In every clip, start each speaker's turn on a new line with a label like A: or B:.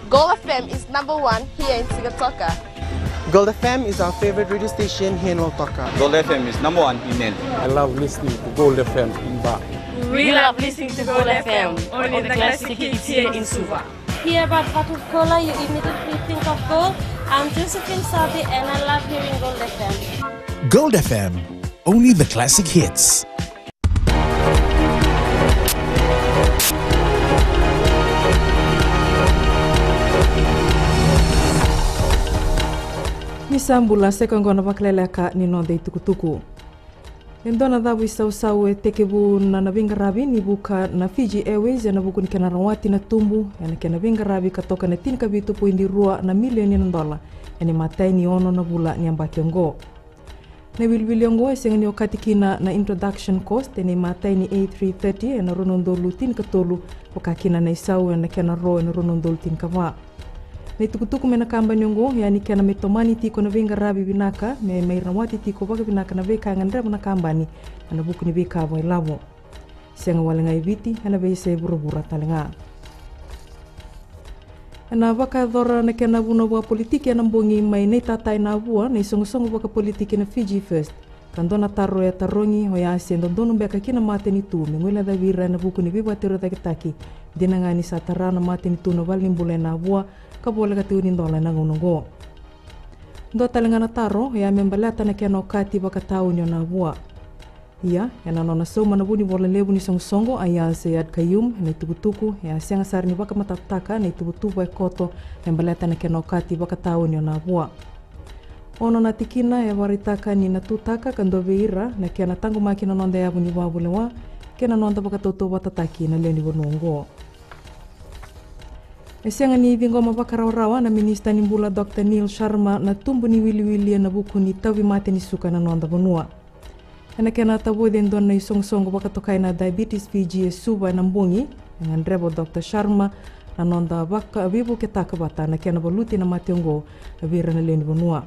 A: Gold FM is #1 here in Sigatoka.
B: Gold FM is our favorite radio station here in Lautoka.
C: Gold FM is #1 in Nel.
D: I love listening to Gold FM in Ba.
E: We love listening to Gold FM, only the classic hits here in Suva.
F: Hear about Fatou Kola, you immediately think of gold. I'm Josephine Sabi and I love hearing Gold FM.
G: Gold FM, only the classic hits.
H: Misambula sekongona pakleleka ninonde itukutuku. Endona dhabu isau tekebu na navinga rabi ni buka na Fiji Airways ya nabuku ni kena rawati na tumbu ya na kena vinga rabi katoka na tinika bitu po indi rua na milioni na dola ya ni matai ni ono na bula ni ambaki ongo. Na bilbili ongo esenga ni okati kina na introduction cost ya ni matai ni A330 ya na runondolu tinika tolu wakakina na isau ya na kena ro ya na runondolu tinika waa. Na itukutuku mena kamba nyongo yani kena metomani tiko na vinga rabi binaka me meiramwati tiko baka binaka na veka ngandreba na kambani na buku ni veka abo ilavo senga walenga ibiti na beise burubura talenga na baka dhora na kena buno bua politiki na mbongi mai nei tatai na bua na isongo baka politiki na Fiji First kandona taro ya tarongi hoya asendo dono beka kina mate ni tu mengwela da vira na buku ni biba tero takitaki dinangani satarana mate ni tu no valimbule na bua kabole ka tiunin dola na ngunungo. Ndo talenga na taro ya membalata na kena okati baka tau nyo na bua. Ia, ya na nona soma na buni bola lebu ni songo aya Seyad Kayum na itubutuku ya sianga sari ni baka matataka na itubutubu koto membalata na kena okati baka tau nyo na bua. Ono na tikina ya waritaka ni natutaka kando veira na kena tangu maki na nonda ya buni wabulewa kena nonda baka toto watataki na leo ni bonongo. Esianga ni vingoma bakarawa na minista ni mbula Dr. Neil Sharma na tumbu ni wili na buku ni tawi mate ni suka na nonda bonua. Ena kena tabo den don na isong-songo bakatokai na diabetes Fiji suba na mbungi dengan rebo Dr. Sharma na nonda baka bibu ketaka bata na kena boluti na mationgo vira na leoni bonua.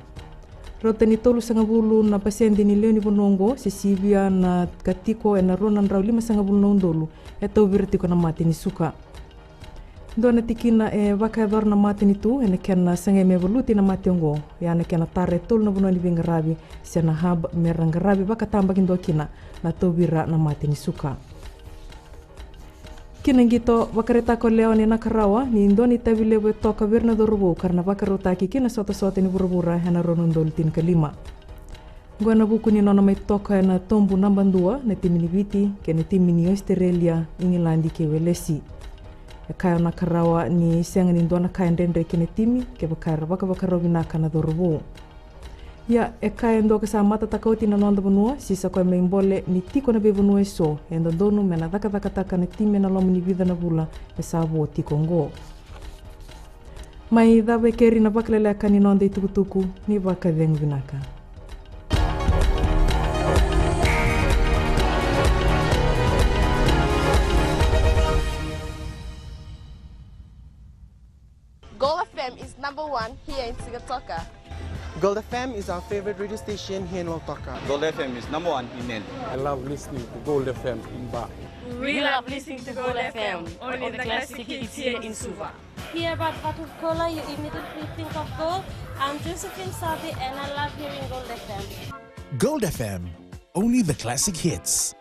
H: Rota ni tolu sanga bulu na pasiendi ni leoni bonongo sisibia na katiko na ronan rau 5 sanga bulu nondolu eto virtiko na mate ni suka. Dona tikina baka dor na mate ni tu ena kena sanga me voluti na mationgo ya na kena tare tol na bunani vinga rabi sena hab meranga rabi baka tamba kindo kina na tobira na mate ni suka. Kina ngito bakareta ko leo ni nakarawa ni ndoni tabilewe toka virna dorubo karna bakarotaki kina soto ni burubura hana ronondol tin kalima. Gwana buku ni nona mai toka na tombu nambandua na timini biti kena timini Australia Ingilandi ke welesi. Kaya nakarawa ni siang ni ndona kaya ndendre kene timi ke bakara baka robinaka na dorubo. Ya kaya ndo kasa mata takauti na nonda bonua sisa kwa meimbole ni tiko na bebonua so enda donu mena taka na timi na lomu ni vida na bula sabo tiko ngo. Mai dabe keri na baklele kani nonda itukutuku ni baka deng binaka.
A: Gold FM is #1 here in Sigatoka.
B: Gold FM is our favorite radio station here in Lautoka.
C: Gold FM is #1 in Nel.
D: I love listening to Gold FM in Ba.
E: We love listening to Gold FM, only the classic hits here in Suva.
F: Hear about Fatou Kola, you immediately think of gold. I'm Josephine Sabi and I love hearing Gold FM.
G: Gold FM, only the classic hits.